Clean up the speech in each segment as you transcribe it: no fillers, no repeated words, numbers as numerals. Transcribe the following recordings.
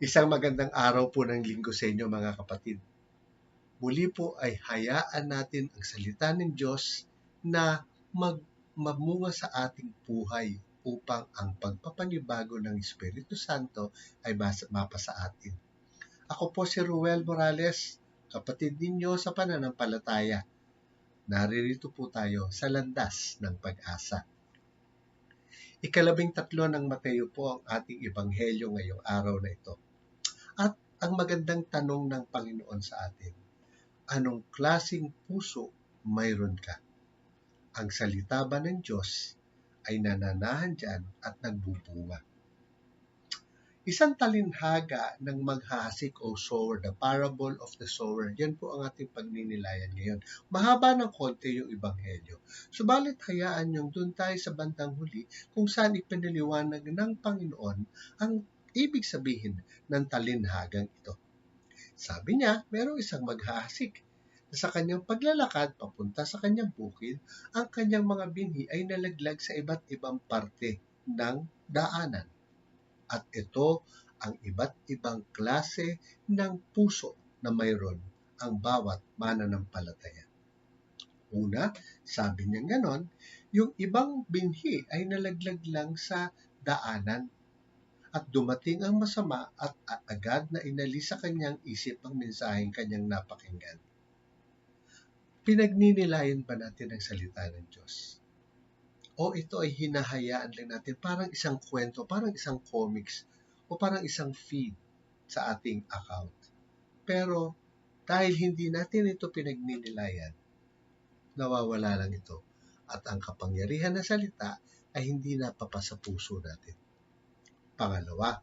Isang magandang araw po ng linggo sa inyo mga kapatid. Muli po ay hayaan natin ang salita ng Diyos na mamunga sa ating buhay upang ang pagpapanibago ng Espiritu Santo ay mapasa atin. Ako po si Ruel Morales, kapatid ninyo sa pananampalataya. Naririto po tayo sa landas ng pag-asa. Ika-13 ng Mateo po ang ating ebanghelyo ngayong araw na ito. At ang magandang tanong ng Panginoon sa atin, anong klaseng puso mayroon ka? Ang salita ba ng Diyos ay nananahan dyan at nagbubunga? Isang talinhaga ng maghahasik o sower, the parable of the sower, yan po ang ating pagninilayan ngayon. Mahaba ng konti yung ebanghelyo. Subalit hayaan niyong dun tayo sa bandang huli kung saan ipinaliwanag ng Panginoon ang ibig sabihin ng talinhagang ito. Sabi niya, merong isang maghahasik na sa kanyang paglalakad papunta sa kanyang bukid, ang kanyang mga binhi ay nalaglag sa iba't ibang parte ng daanan. At ito ang iba't ibang klase ng puso na mayroon ang bawat mananampalataya. Una, sabi niya ganon, yung ibang binhi ay nalaglag lang sa daanan at dumating ang masama at agad na inalis sa kanyang isip ang mensaheng kanyang napakinggan. Pinagninilayan ba natin ang salita ng Diyos? O ito ay hinahayaan lang natin parang isang kwento, parang isang comics, o parang isang feed sa ating account. Pero dahil hindi natin ito pinagninilayan, nawawala lang ito. At ang kapangyarihan ng salita ay hindi napapasa puso natin. Pangalawa,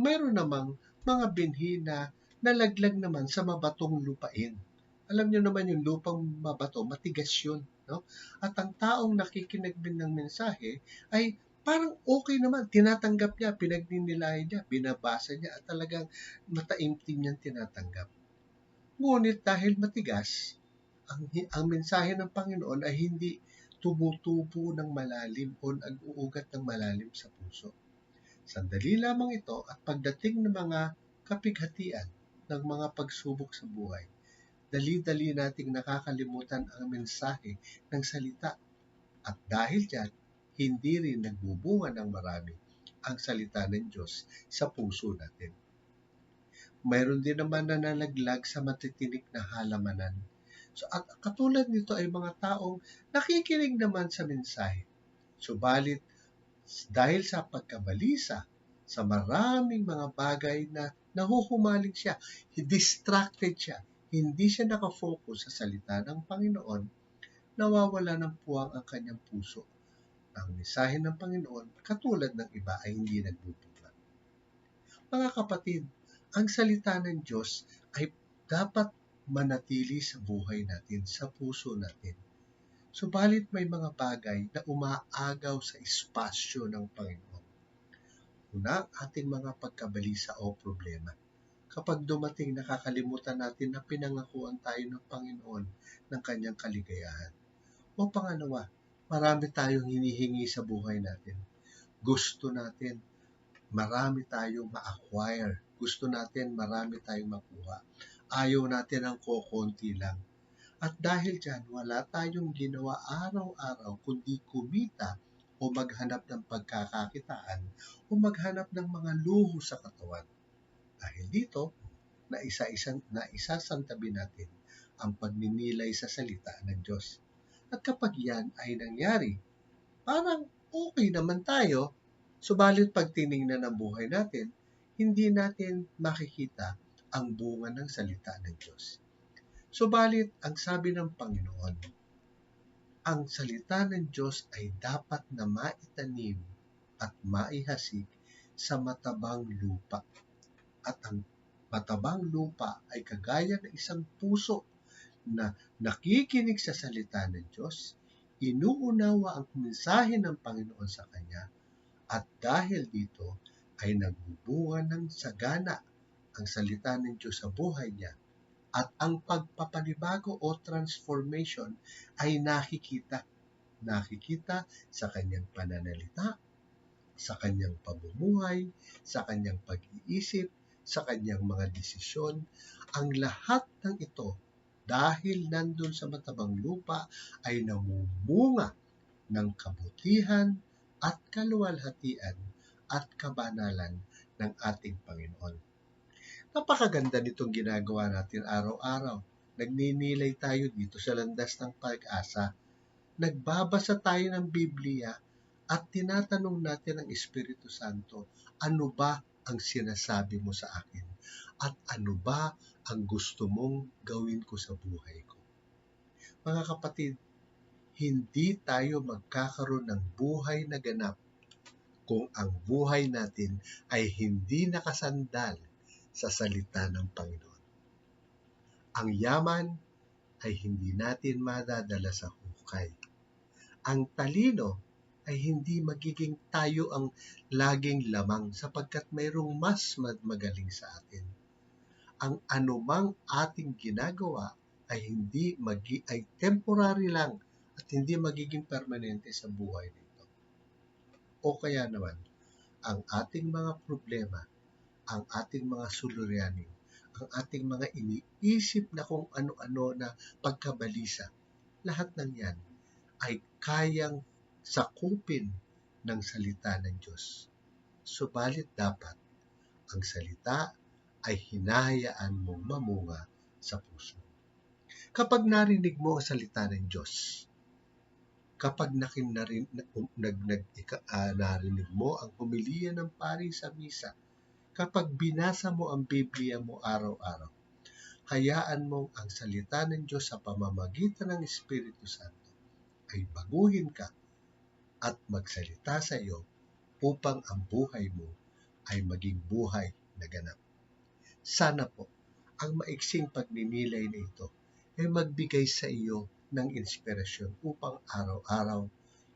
mayroon namang mga binhi na nalaglag naman sa mabatong lupain. Alam niyo naman yung lupang mabato, matigas yun. No? At ang taong nakikinig din ng mensahe ay parang okay naman, tinatanggap niya, pinagninilayan niya, binabasa niya at talagang mataimtim niyang tinatanggap. Ngunit dahil matigas, ang mensahe ng Panginoon ay hindi tumutubo ng malalim o nag-uugat ng malalim sa puso. Sandali lamang ito at pagdating ng mga kapighatian ng mga pagsubok sa buhay, dali-dali nating nakakalimutan ang mensahe ng salita. At dahil dyan, hindi rin nagbubunga ng marami ang salita ng Diyos sa puso natin. Mayroon din naman na nalaglag sa matitinik na halamanan. So, at katulad nito ay mga taong nakikinig naman sa mensahe. Subalit, dahil sa pagkabalisa sa maraming mga bagay na nahuhumaling siya, distracted siya, hindi siya nakafocus sa salita ng Panginoon, nawawala ng puwang ang kanyang puso. Ang mensahe ng Panginoon, katulad ng iba, ay hindi nagbubunga. Mga kapatid, ang salita ng Diyos ay dapat manatili sa buhay natin, sa puso natin. Subalit may mga bagay na umaagaw sa espasyo ng Panginoon. Una, ating mga pagkabalisa o problema. Kapag dumating, nakakalimutan natin na pinangakuan tayo ng Panginoon ng kanyang kaligayahan. O pangalawa, marami tayong hinihingi sa buhay natin. Gusto natin marami tayong ma-acquire. Gusto natin marami tayong makuha. Ayaw natin ang kokonti lang. At dahil dyan, wala tayong ginawa araw-araw kundi kumita o maghanap ng pagkakakitaan o maghanap ng mga luho sa katawan. Dahil dito, naisasantabi natin ang pagninilay sa salita ng Diyos. At kapag yan ay nangyari, parang okay naman tayo, subalit pag tinignan ang buhay natin, hindi natin makikita ang bunga ng salita ng Diyos. Subalit, ang sabi ng Panginoon, ang salita ng Diyos ay dapat na maitanim at maihasik sa matabang lupa. At ang matabang lupa ay kagaya ng isang puso na nakikinig sa salita ng Diyos, inuunawa ang mensahe ng Panginoon sa kanya, at dahil dito ay nagbubunga ng sagana ang salita ng Diyos sa buhay niya. At ang pagpapanibago o transformation ay nakikita sa kanyang pananalita, sa kanyang pamumuhay, sa kanyang pag-iisip, sa kanyang mga desisyon. Ang lahat ng ito, dahil nandun sa matabang lupa, ay namumunga ng kabutihan at kaluwalhatian at kabanalan ng ating Panginoon. Napakaganda nitong ginagawa natin araw-araw. Nagninilay tayo dito sa landas ng pag-asa. Nagbabasa tayo ng Biblia at tinatanong natin ang Espiritu Santo, ano ba ang sinasabi mo sa akin? At ano ba ang gusto mong gawin ko sa buhay ko? Mga kapatid, hindi tayo magkakaroon ng buhay na ganap kung ang buhay natin ay hindi nakasandal sa salita ng Panginoon. Ang yaman ay hindi natin madadala sa hukay. Ang talino ay hindi magiging tayo ang laging lamang sapagkat mayroong mas magaling sa atin. Ang anumang ating ginagawa ay ay temporary lang at hindi magiging permanente sa buhay nito. O kaya naman, ang ating mga problema, ang ating mga suliranin, ang ating mga iniisip na kung ano-ano na pagkabalisa, lahat ng yan ay kayang sakupin ng salita ng Diyos. Subalit dapat, ang salita ay hinahayaan mong mamunga sa puso. Kapag narinig mo ang salita ng Diyos, kapag narinig mo ang homilya ng pari sa misa, kapag binasa mo ang Biblia mo araw-araw, hayaan mong ang salita ng Diyos sa pamamagitan ng Espiritu Santo ay baguhin ka at magsalita sa iyo upang ang buhay mo ay maging buhay na ganap. Sana po, ang maiksing pagninilay na ito ay magbigay sa iyo ng inspirasyon upang araw-araw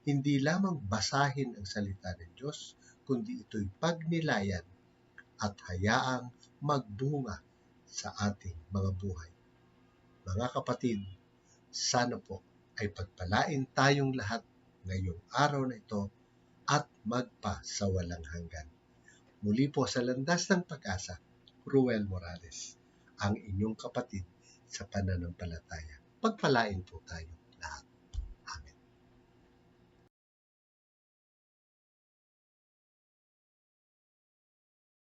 hindi lamang basahin ang salita ng Diyos, kundi ito'y pagnilayan at hayaang magbunga sa ating mga buhay. Mga kapatid, sana po ay pagpalain tayong lahat ngayong araw na ito at magpasawalang hanggan. Muli po sa Landas ng Pag-asa, Ruel Morales, ang inyong kapatid sa pananampalataya. Pagpalain po tayo.